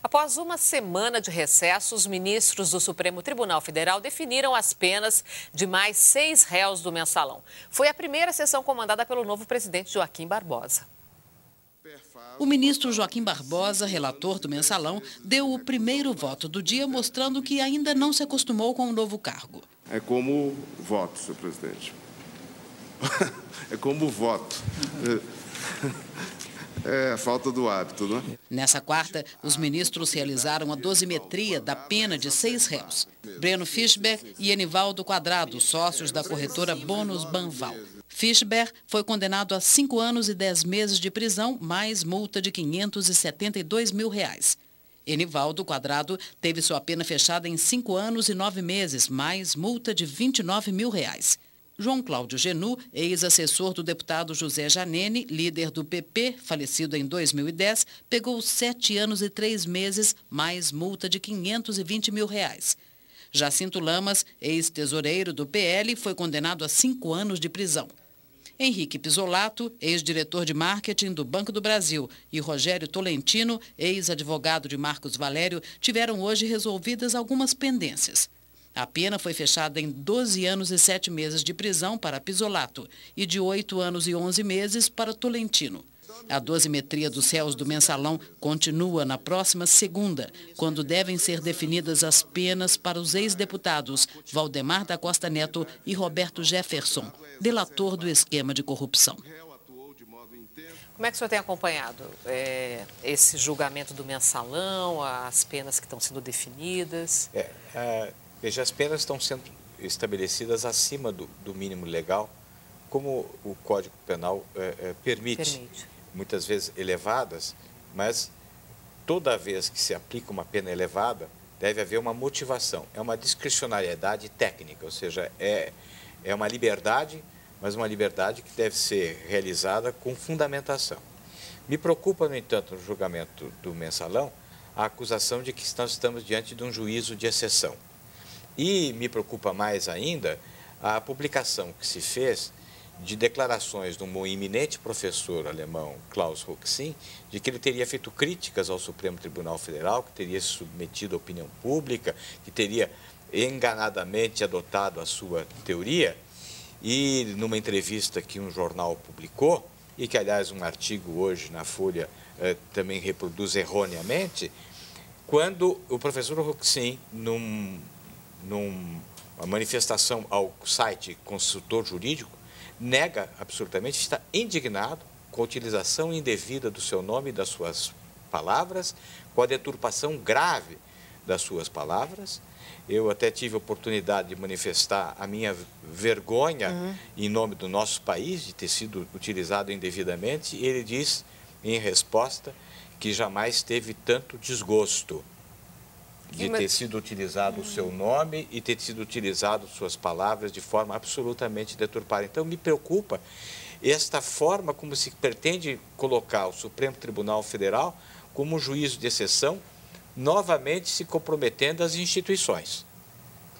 Após uma semana de recesso, os ministros do Supremo Tribunal Federal definiram as penas de mais 6 réus do mensalão. Foi a primeira sessão comandada pelo novo presidente Joaquim Barbosa. O ministro Joaquim Barbosa, relator do mensalão, deu o primeiro voto do dia, mostrando que ainda não se acostumou com o novo cargo. É como voto, senhor presidente. É como voto. É a falta do hábito, não é? Nessa quarta, os ministros realizaram a dosimetria da pena de 6 réus. Breno Fischber e Enivaldo Quadrado, sócios da corretora Bônus Banval. Fischber foi condenado a 5 anos e 10 meses de prisão, mais multa de R$ 572 mil. Enivaldo Quadrado teve sua pena fechada em 5 anos e 9 meses, mais multa de R$ 29 mil. João Cláudio Genu, ex-assessor do deputado José Janene, líder do PP, falecido em 2010, pegou 7 anos e 3 meses, mais multa de R$ 520 mil. Jacinto Lamas, ex-tesoureiro do PL, foi condenado a 5 anos de prisão. Henrique Pisolato, ex-diretor de marketing do Banco do Brasil, e Rogério Tolentino, ex-advogado de Marcos Valério, tiveram hoje resolvidas algumas pendências. A pena foi fechada em 12 anos e 7 meses de prisão para Pisolato e de 8 anos e 11 meses para Tolentino. A dosimetria dos réus do mensalão continua na próxima segunda, quando devem ser definidas as penas para os ex-deputados Valdemar da Costa Neto e Roberto Jefferson, delator do esquema de corrupção. Como é que o senhor tem acompanhado esse julgamento do mensalão, as penas que estão sendo definidas? Veja, as penas estão sendo estabelecidas acima do mínimo legal, como o Código Penal permite. Muitas vezes elevadas, mas toda vez que se aplica uma pena elevada, deve haver uma motivação. É uma discricionariedade técnica, ou seja, é uma liberdade, mas uma liberdade que deve ser realizada com fundamentação. Me preocupa, no entanto, no julgamento do mensalão, a acusação de que nós estamos diante de um juízo de exceção. E me preocupa mais ainda a publicação que se fez de declarações de um eminente professor alemão, Klaus Roxin, de que ele teria feito críticas ao Supremo Tribunal Federal, que teria se submetido à opinião pública, que teria enganadamente adotado a sua teoria, e numa entrevista que um jornal publicou, e que, aliás, um artigo hoje na Folha também reproduz erroneamente, quando o professor Roxin, numa manifestação ao site Consultor Jurídico, nega absolutamente, está indignado com a utilização indevida do seu nome e das suas palavras, com a deturpação grave das suas palavras. Eu até tive a oportunidade de manifestar a minha vergonha em nome do nosso país, de ter sido utilizado indevidamente, e ele diz, em resposta, que jamais teve tanto desgosto de ter sido utilizado o seu nome e ter sido utilizado suas palavras de forma absolutamente deturpada. Então, me preocupa esta forma como se pretende colocar o Supremo Tribunal Federal como um juízo de exceção, novamente se comprometendo as instituições,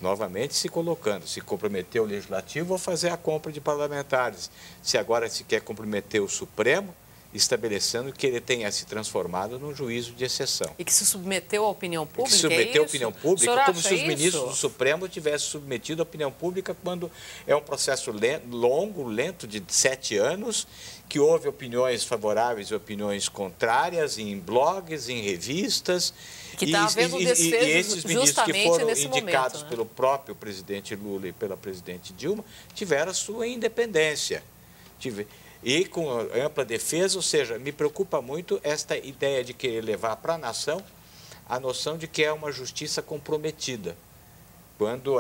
novamente se colocando, se comprometer o Legislativo a fazer a compra de parlamentares, se agora se quer comprometer o Supremo, estabelecendo que ele tenha se transformado num juízo de exceção. E que se submeteu à opinião pública, que se submeteu à opinião pública, como se os ministros isso? do Supremo tivessem submetido à opinião pública quando é um processo longo, lento, de 7 anos, que houve opiniões favoráveis e opiniões contrárias em blogs, em revistas. Que está havendo desfecho e esses ministros que foram indicados momento, pelo próprio presidente Lula e pela presidente Dilma tiveram a sua independência. E com ampla defesa, ou seja, me preocupa muito esta ideia de querer levar para a nação a noção de que é uma justiça comprometida. Quando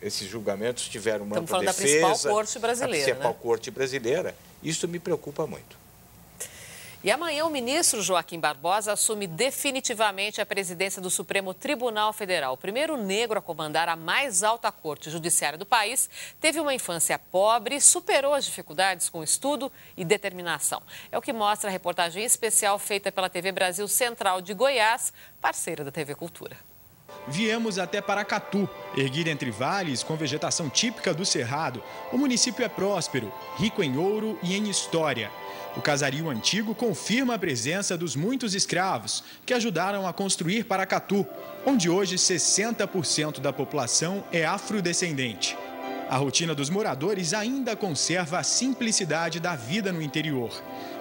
esses julgamentos tiveram uma ampla defesa... Estamos falando da principal corte brasileira, a principal corte brasileira, isso me preocupa muito. E amanhã o ministro Joaquim Barbosa assume definitivamente a presidência do Supremo Tribunal Federal. O primeiro negro a comandar a mais alta corte judiciária do país teve uma infância pobre e superou as dificuldades com estudo e determinação. É o que mostra a reportagem especial feita pela TV Brasil Central de Goiás, parceira da TV Cultura. Viemos até Paracatu. Erguido entre vales, com vegetação típica do Cerrado, o município é próspero, rico em ouro e em história. O casario antigo confirma a presença dos muitos escravos que ajudaram a construir Paracatu, onde hoje 60% da população é afrodescendente. A rotina dos moradores ainda conserva a simplicidade da vida no interior.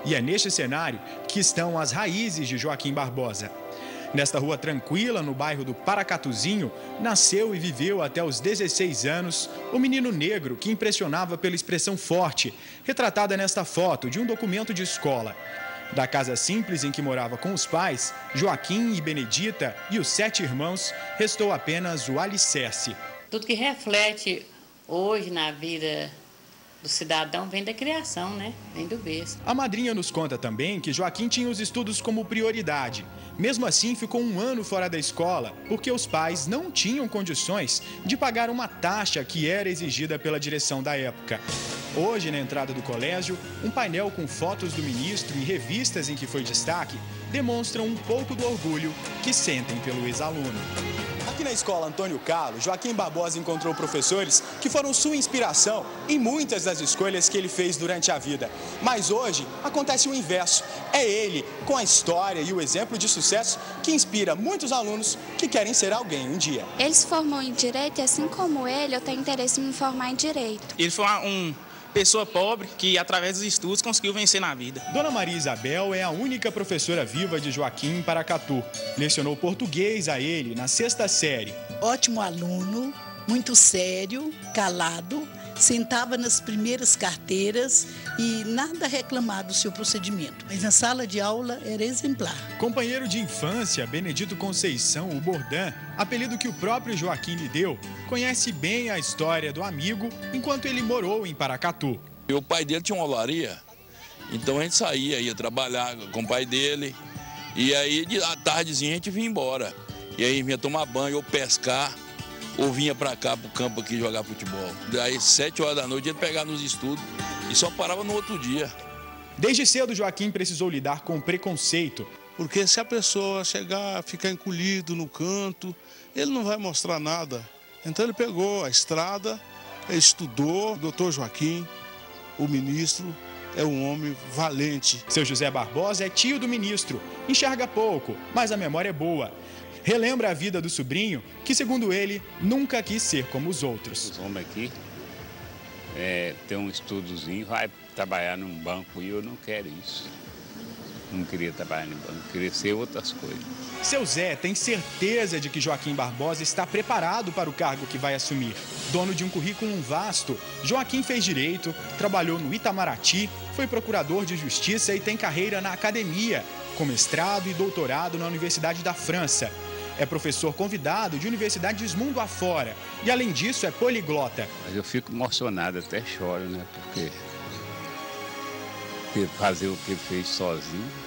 E é neste cenário que estão as raízes de Joaquim Barbosa. Nesta rua tranquila, no bairro do Paracatuzinho, nasceu e viveu até os 16 anos o menino negro que impressionava pela expressão forte, retratada nesta foto de um documento de escola. Da casa simples em que morava com os pais, Joaquim e Benedita e os 7 irmãos, restou apenas o alicerce. Tudo que reflete hoje na vida do cidadão vem da criação, né? Vem do berço. A madrinha nos conta também que Joaquim tinha os estudos como prioridade. Mesmo assim, ficou 1 ano fora da escola, porque os pais não tinham condições de pagar uma taxa que era exigida pela direção da época. Hoje, na entrada do colégio, um painel com fotos do ministro e revistas em que foi destaque demonstram um pouco do orgulho que sentem pelo ex-aluno. Aqui na escola Antônio Carlos, Joaquim Barbosa encontrou professores que foram sua inspiração em muitas das escolhas que ele fez durante a vida. Mas hoje acontece o inverso. É ele, com a história e o exemplo de sucesso, que inspira muitos alunos que querem ser alguém um dia. Ele se formou em Direito e, assim como ele, eu tenho interesse em me formar em Direito. Ele foi uma pessoa pobre que, através dos estudos, conseguiu vencer na vida. Dona Maria Isabel é a única professora viva de Joaquim em Paracatu. Lecionou português a ele na 6ª série. Ótimo aluno, muito sério, calado, sentava nas primeiras carteiras e nada reclamava do seu procedimento. Mas na sala de aula era exemplar. Companheiro de infância, Benedito Conceição, o Bordã, apelido que o próprio Joaquim lhe deu, conhece bem a história do amigo enquanto ele morou em Paracatu. O pai dele tinha uma olaria, então a gente saía, ia trabalhar com o pai dele, e aí à tardezinha a gente vinha embora. E aí vinha tomar banho ou pescar, ou vinha para cá, para o campo aqui, jogar futebol. Daí, 7 horas da noite, ele pegava nos estudos e só parava no outro dia. Desde cedo, Joaquim precisou lidar com preconceito. Porque se a pessoa chegar, ficar encolhido no canto, ele não vai mostrar nada. Então ele pegou a estrada, ele estudou. Doutor Joaquim, o ministro, é um homem valente. Seu José Barbosa é tio do ministro. Enxerga pouco, mas a memória é boa. Relembra a vida do sobrinho, que, segundo ele, nunca quis ser como os outros. Os homens aqui tem um estudozinho, vai trabalhar num banco e eu não quero isso. Não queria trabalhar no banco, queria ser outras coisas. Seu Zé tem certeza de que Joaquim Barbosa está preparado para o cargo que vai assumir. Dono de um currículo vasto, Joaquim fez direito, trabalhou no Itamaraty, foi procurador de justiça e tem carreira na academia, com mestrado e doutorado na Universidade da França. É professor convidado de universidades mundo afora e, além disso, é poliglota. Mas eu fico emocionado, até choro, né? Porque fazer o que ele fez sozinho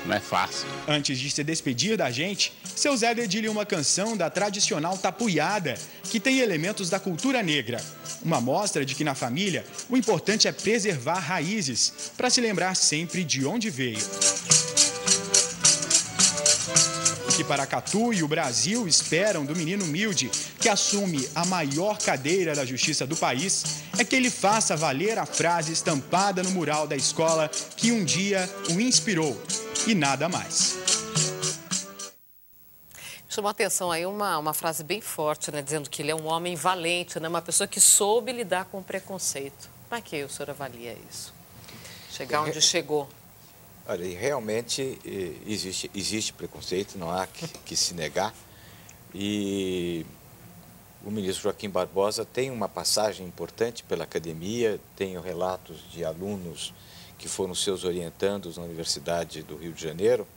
não é fácil. Antes de se despedir da gente, seu Zé dedilha uma canção da tradicional tapuiada, que tem elementos da cultura negra. Uma mostra de que na família o importante é preservar raízes, para se lembrar sempre de onde veio. O que Paracatu e o Brasil esperam do menino humilde, que assume a maior cadeira da justiça do país, é que ele faça valer a frase estampada no mural da escola que um dia o inspirou, e nada mais. Chamou a atenção aí uma frase bem forte, né, dizendo que ele é um homem valente, né, uma pessoa que soube lidar com o preconceito. Como é que o senhor avalia isso? Chegar onde chegou. Olha, realmente existe preconceito, não há que se negar. E o ministro Joaquim Barbosa tem uma passagem importante pela academia, tenho relatos de alunos que foram seus orientandos na Universidade do Rio de Janeiro,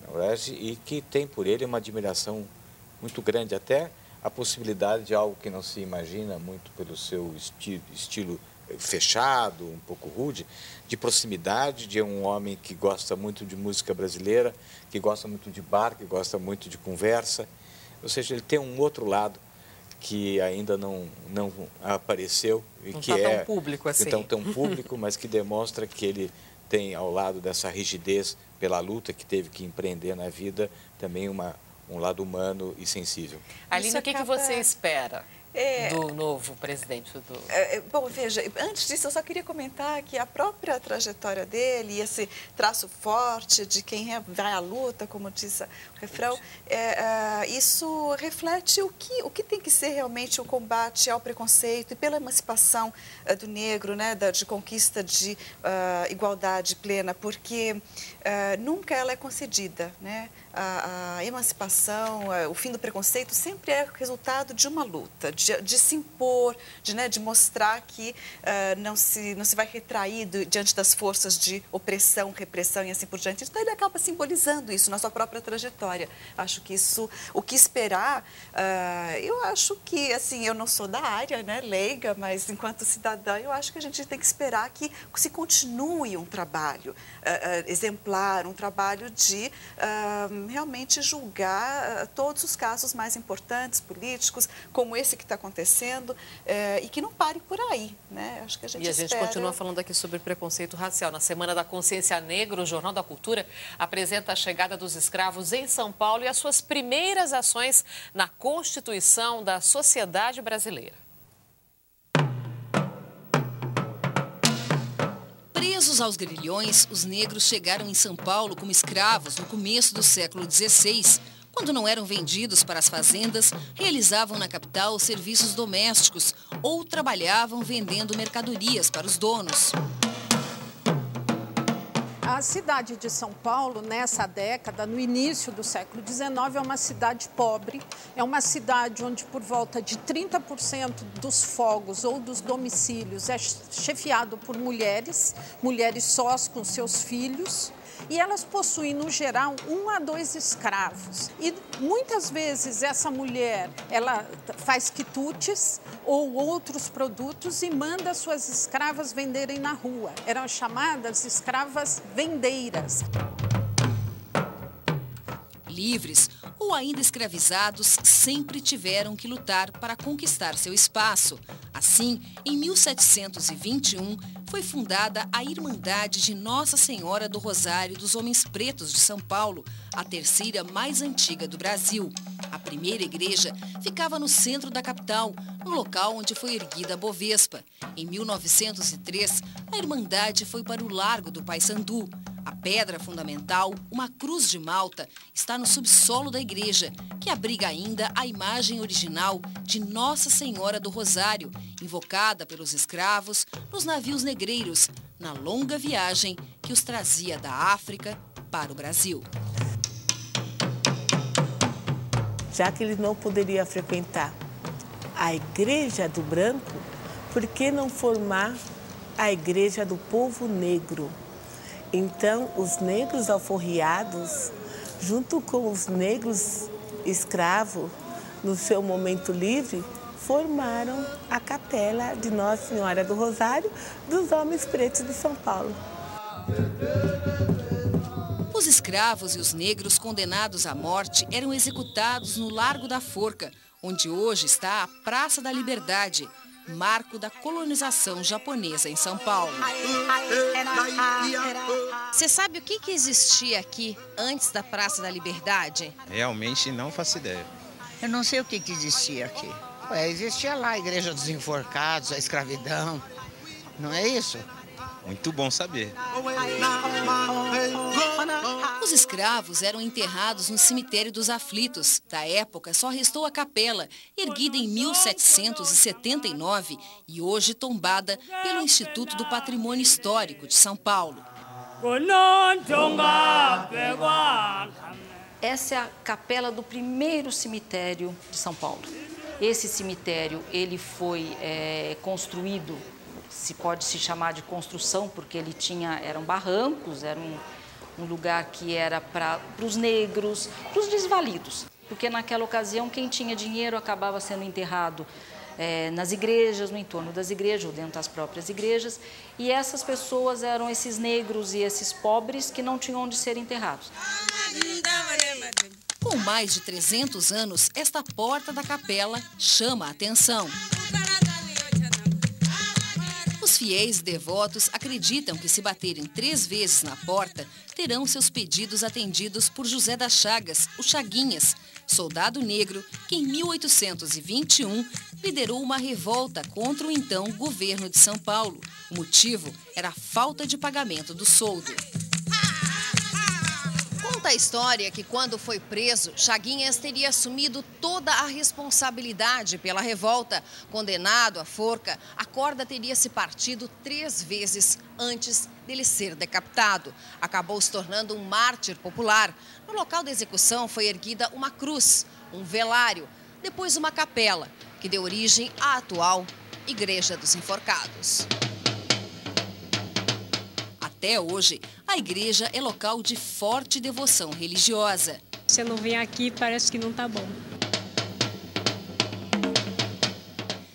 na UERJ, e que tem por ele uma admiração muito grande, até a possibilidade de algo que não se imagina muito pelo seu estilo fechado, um pouco rude, de proximidade, de um homem que gosta muito de música brasileira, que gosta muito de bar, que gosta muito de conversa. Ou seja, ele tem um outro lado que ainda não apareceu e não que tá tão público assim. Então tão público, mas que demonstra que ele tem ao lado dessa rigidez pela luta que teve que empreender na vida também uma um lado humano e sensível. Aline, o que você espera do novo presidente do... Bom, veja, antes disso eu só queria comentar que a própria trajetória dele, esse traço forte de quem vai à luta, como diz o refrão, isso reflete o que tem que ser realmente o combate ao preconceito e pela emancipação do negro, né, de conquista de igualdade plena, porque nunca ela é concedida, né? A emancipação, o fim do preconceito sempre é resultado de uma luta, de se impor, de mostrar que não se vai retrair diante das forças de opressão, repressão e assim por diante. Então ele acaba simbolizando isso na sua própria trajetória. Acho que isso, o que esperar, eu acho que, assim, eu não sou da área, né, leiga, mas enquanto cidadã eu acho que a gente tem que esperar que se continue um trabalho exemplar, um trabalho de realmente julgar todos os casos mais importantes, políticos, como esse que está acontecendo, e que não pare por aí, né? Acho que a gente espera... continua falando aqui sobre preconceito racial. Na Semana da Consciência Negra, o Jornal da Cultura apresenta a chegada dos escravos em São Paulo e as suas primeiras ações na Constituição da Sociedade Brasileira. Presos aos grilhões, os negros chegaram em São Paulo como escravos no começo do século XVI. Quando não eram vendidos para as fazendas, realizavam na capital serviços domésticos ou trabalhavam vendendo mercadorias para os donos. A cidade de São Paulo, nessa década, no início do século XIX, é uma cidade pobre. É uma cidade onde, por volta de 30% dos fogos ou dos domicílios é chefiado por mulheres sós com seus filhos. E elas possuem, no geral, 1 a 2 escravos. E muitas vezes essa mulher, ela faz quitutes ou outros produtos e manda suas escravas venderem na rua. Eram chamadas escravas vendeiras. Livres ou ainda escravizados, sempre tiveram que lutar para conquistar seu espaço. Assim, em 1721, foi fundada a Irmandade de Nossa Senhora do Rosário dos Homens Pretos de São Paulo, a terceira mais antiga do Brasil. A primeira igreja ficava no centro da capital, no local onde foi erguida a Bovespa. Em 1903, a Irmandade foi para o Largo do Paissandu. A pedra fundamental, uma cruz de malta, está no subsolo da igreja, que abriga ainda a imagem original de Nossa Senhora do Rosário, invocada pelos escravos nos navios negreiros, na longa viagem que os trazia da África para o Brasil. Já que ele não poderia frequentar a igreja do branco, por que não formar a igreja do povo negro? Então, os negros alforriados, junto com os negros escravos, no seu momento livre, formaram a capela de Nossa Senhora do Rosário dos Homens Pretos de São Paulo. Os escravos e os negros condenados à morte eram executados no Largo da Forca, onde hoje está a Praça da Liberdade, marco da colonização japonesa em São Paulo. Você sabe o que existia aqui antes da Praça da Liberdade? Realmente não faço ideia. Eu não sei o que existia aqui. Existia lá a Igreja dos Enforcados, a escravidão, não é isso? Muito bom saber. Os escravos eram enterrados no cemitério dos Aflitos. Da época, só restou a capela, erguida em 1779 e hoje tombada pelo Instituto do Patrimônio Histórico de São Paulo. Essa é a capela do primeiro cemitério de São Paulo. Esse cemitério ele foi construído, se pode se chamar de construção, porque ele eram barrancos, era um lugar que era para os negros, para os desvalidos. Porque naquela ocasião quem tinha dinheiro acabava sendo enterrado nas igrejas, no entorno das igrejas ou dentro das próprias igrejas. E essas pessoas eram esses negros e esses pobres que não tinham onde ser enterrados. Com mais de 300 anos, esta porta da capela chama a atenção. Os Os fiéis devotos acreditam que se baterem 3 vezes na porta, terão seus pedidos atendidos por José das Chagas, o Chaguinhas, soldado negro que em 1821 liderou uma revolta contra o então governo de São Paulo. O motivo era a falta de pagamento do soldo. Conta a história que quando foi preso, Chaguinhas teria assumido toda a responsabilidade pela revolta. Condenado à forca, a corda teria se partido 3 vezes antes dele ser decapitado. Acabou se tornando um mártir popular. No local da execução foi erguida uma cruz, um velário, depois uma capela, que deu origem à atual Igreja dos Enforcados. Até hoje, a igreja é local de forte devoção religiosa. Se eu não vem aqui, parece que não está bom.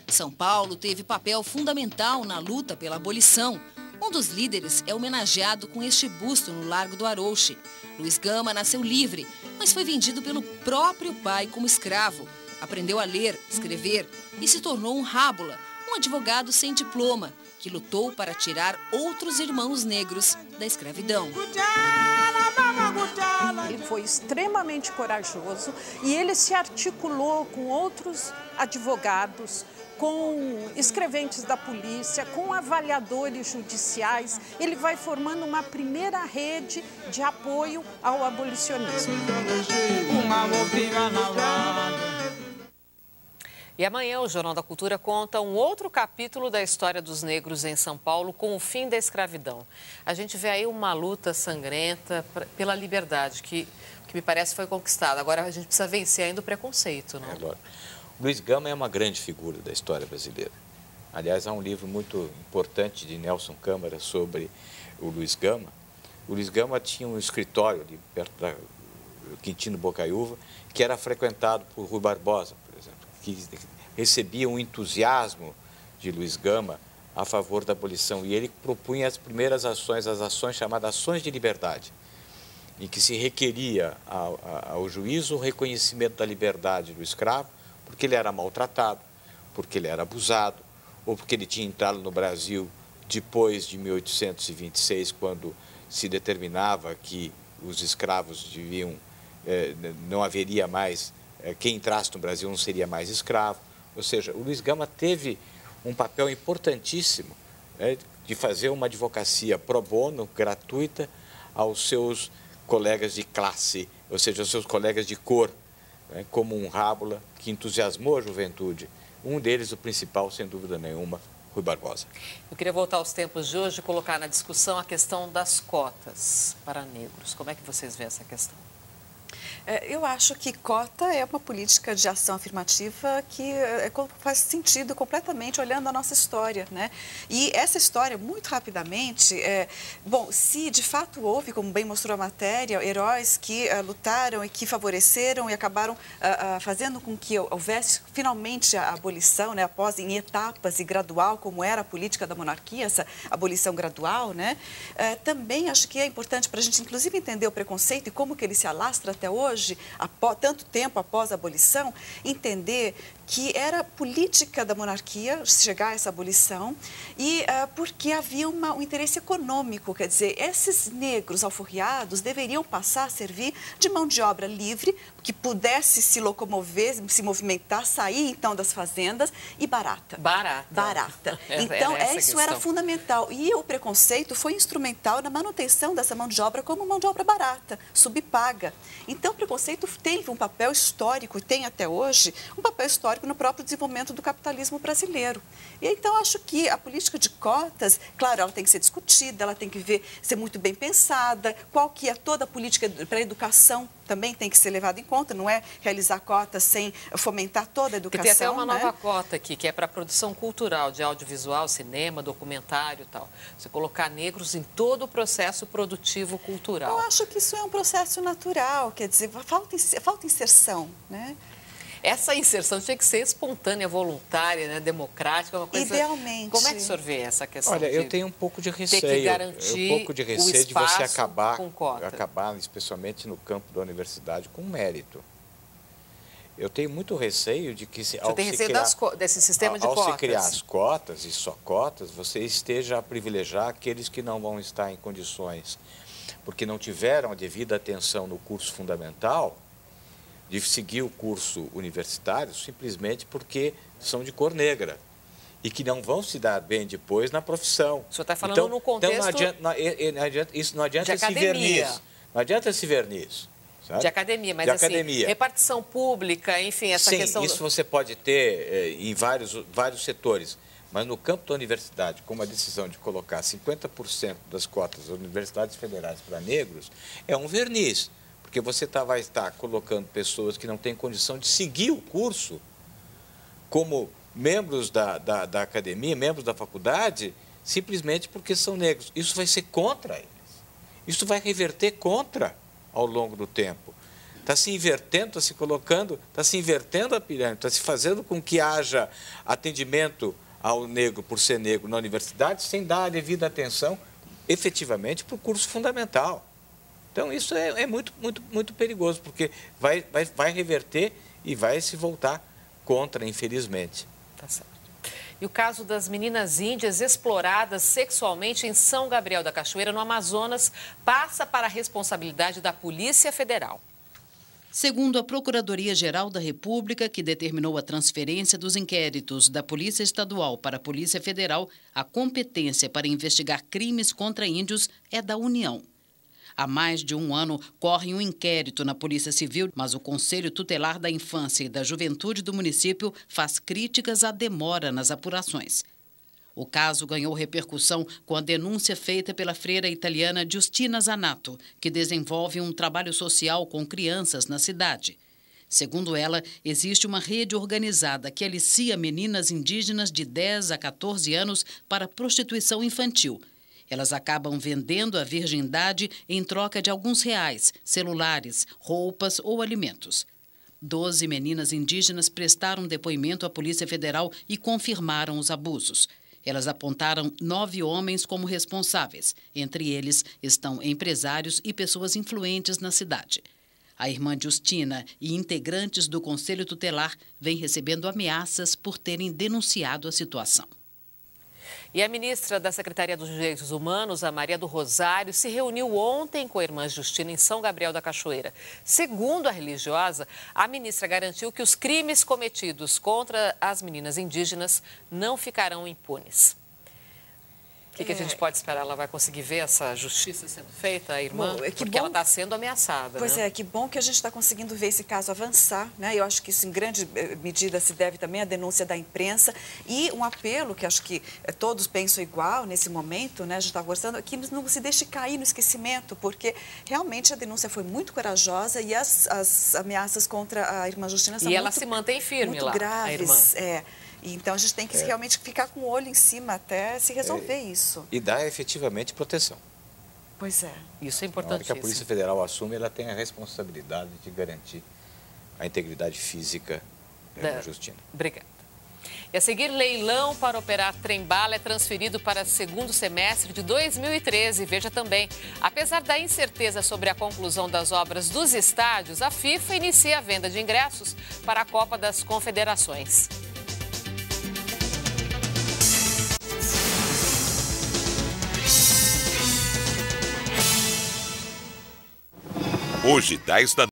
São Paulo teve papel fundamental na luta pela abolição. Um dos líderes é homenageado com este busto no Largo do Arouche. Luiz Gama nasceu livre, mas foi vendido pelo próprio pai como escravo. Aprendeu a ler, escrever e se tornou um rábula, um advogado sem diploma, que lutou para tirar outros irmãos negros da escravidão. Ele foi extremamente corajoso e ele se articulou com outros advogados, com escreventes da polícia, com avaliadores judiciais. Ele vai formando uma primeira rede de apoio ao abolicionismo. E amanhã o Jornal da Cultura conta um outro capítulo da história dos negros em São Paulo com o fim da escravidão. A gente vê aí uma luta sangrenta pela liberdade, que me parece foi conquistada. Agora a gente precisa vencer ainda o preconceito, não? Agora, Luiz Gama é uma grande figura da história brasileira. Aliás, há um livro muito importante de Nelson Câmara sobre o Luiz Gama. O Luiz Gama tinha um escritório ali perto da Quintino Bocaiúva, que era frequentado por Rui Barbosa, por exemplo, que recebia um entusiasmo de Luiz Gama a favor da abolição. E ele propunha as primeiras ações, as ações chamadas ações de liberdade, em que se requeria ao juízo o reconhecimento da liberdade do escravo, porque ele era maltratado, porque ele era abusado, ou porque ele tinha entrado no Brasil depois de 1826, quando se determinava que os escravos deviam, não haveria mais, quem entrasse no Brasil não seria mais escravo. Ou seja, o Luiz Gama teve um papel importantíssimo de fazer uma advocacia pro bono, gratuita, aos seus colegas de classe, ou seja, aos seus colegas de cor, como um rábula que entusiasmou a juventude. Um deles, o principal, sem dúvida nenhuma, Rui Barbosa. Eu queria voltar aos tempos de hoje e colocar na discussão a questão das cotas para negros. Como é que vocês veem essa questão? Eu acho que cota é uma política de ação afirmativa que faz sentido completamente olhando a nossa história, né? E essa história, muito rapidamente, bom, se de fato houve, como bem mostrou a matéria, heróis que lutaram e que favoreceram e acabaram fazendo com que houvesse finalmente a abolição, né? Após em etapas e gradual, como era a política da monarquia, essa abolição gradual, né? Também acho que é importante para a gente, inclusive, entender o preconceito e como que ele se alastra até hoje, tanto tempo após a abolição, entender que era política da monarquia chegar a essa abolição e porque havia um interesse econômico, quer dizer, esses negros alforriados deveriam passar a servir de mão de obra livre, que pudesse se locomover, se movimentar, sair então das fazendas e barata. Barata. Então, isso era fundamental. E o preconceito foi instrumental na manutenção dessa mão de obra como mão de obra barata, subpaga. Então, o preconceito teve um papel histórico, e tem até hoje, um papel histórico no próprio desenvolvimento do capitalismo brasileiro. E então acho que a política de cotas, claro, ela tem que ser discutida, ela tem que ser muito bem pensada, qual que é toda a política para a educação também tem que ser levada em conta, não é realizar cotas sem fomentar toda a educação. E tem até uma nova cota aqui, que é para a produção cultural, de audiovisual, cinema, documentário e tal. Você colocar negros em todo o processo produtivo cultural. Eu acho que isso é um processo natural, quer dizer, falta inserção, né? Essa inserção tinha que ser espontânea, voluntária, né, democrática, uma coisa... Idealmente. Como é que o senhor vê essa questão? Olha, eu tenho um pouco de receio. Ter que garantir um pouco de receio de você acabar, com cota. especialmente no campo da universidade, com mérito. Eu tenho muito receio de que, Você tem receio desse sistema de cotas? Ao se criar as cotas e só cotas, você esteja a privilegiar aqueles que não vão estar em condições, porque não tiveram a devida atenção no curso fundamental, de seguir o curso universitário simplesmente porque são de cor negra e que não vão se dar bem depois na profissão. O senhor está falando no contexto não adianta esse verniz. Não adianta esse verniz. Sabe? De academia, mas assim, repartição pública, enfim, essa questão... Sim, isso você pode ter em vários setores, mas no campo da universidade, com a decisão de colocar 50% das cotas das universidades federais para negros, é um verniz, porque você vai estar colocando pessoas que não têm condição de seguir o curso como membros da academia, membros da faculdade, simplesmente porque são negros. Isso vai ser contra eles. Isso vai reverter contra ao longo do tempo. Está se invertendo, está se colocando, está se invertendo a pirâmide, está se fazendo com que haja atendimento ao negro por ser negro na universidade, sem dar a devida atenção, efetivamente, para o curso fundamental. Então, isso é muito perigoso, porque vai reverter e vai se voltar contra, infelizmente. Tá certo. E o caso das meninas índias exploradas sexualmente em São Gabriel da Cachoeira, no Amazonas, passa para a responsabilidade da Polícia Federal. Segundo a Procuradoria-Geral da República, que determinou a transferência dos inquéritos da Polícia Estadual para a Polícia Federal, a competência para investigar crimes contra índios é da União. Há mais de um ano, corre um inquérito na Polícia Civil, mas o Conselho Tutelar da Infância e da Juventude do município faz críticas à demora nas apurações. O caso ganhou repercussão com a denúncia feita pela freira italiana Giustina Zanato, que desenvolve um trabalho social com crianças na cidade. Segundo ela, existe uma rede organizada que alicia meninas indígenas de 10 a 14 anos para prostituição infantil. Elas acabam vendendo a virgindade em troca de alguns reais, celulares, roupas ou alimentos. 12 meninas indígenas prestaram depoimento à Polícia Federal e confirmaram os abusos. Elas apontaram 9 homens como responsáveis. Entre eles estão empresários e pessoas influentes na cidade. A irmã Giustina e integrantes do Conselho Tutelar vêm recebendo ameaças por terem denunciado a situação. E a ministra da Secretaria dos Direitos Humanos, a Maria do Rosário, se reuniu ontem com a irmã Giustina em São Gabriel da Cachoeira. Segundo a religiosa, a ministra garantiu que os crimes cometidos contra as meninas indígenas não ficarão impunes. O que a gente pode esperar? Ela vai conseguir ver essa justiça sendo feita, a irmã? Porque ela está sendo ameaçada. Pois é, que bom que a gente está conseguindo ver esse caso avançar, né? Eu acho que isso em grande medida se deve também à denúncia da imprensa e um apelo que acho que todos pensam igual nesse momento, né? A gente está conversando, que não se deixe cair no esquecimento, porque realmente a denúncia foi muito corajosa e as ameaças contra a irmã Giustina são ela se mantém firme muito lá, graves. A irmã. Então, a gente tem que realmente ficar com o olho em cima até se resolver isso. E dar efetivamente proteção. Pois é. Isso é importantíssimo. Na hora que a Polícia Federal assume, ela tem a responsabilidade de garantir a integridade física da Giustina. Obrigada. E a seguir, leilão para operar trem-bala é transferido para segundo semestre de 2013. Veja também, apesar da incerteza sobre a conclusão das obras dos estádios, a FIFA inicia a venda de ingressos para a Copa das Confederações. Hoje, 10 da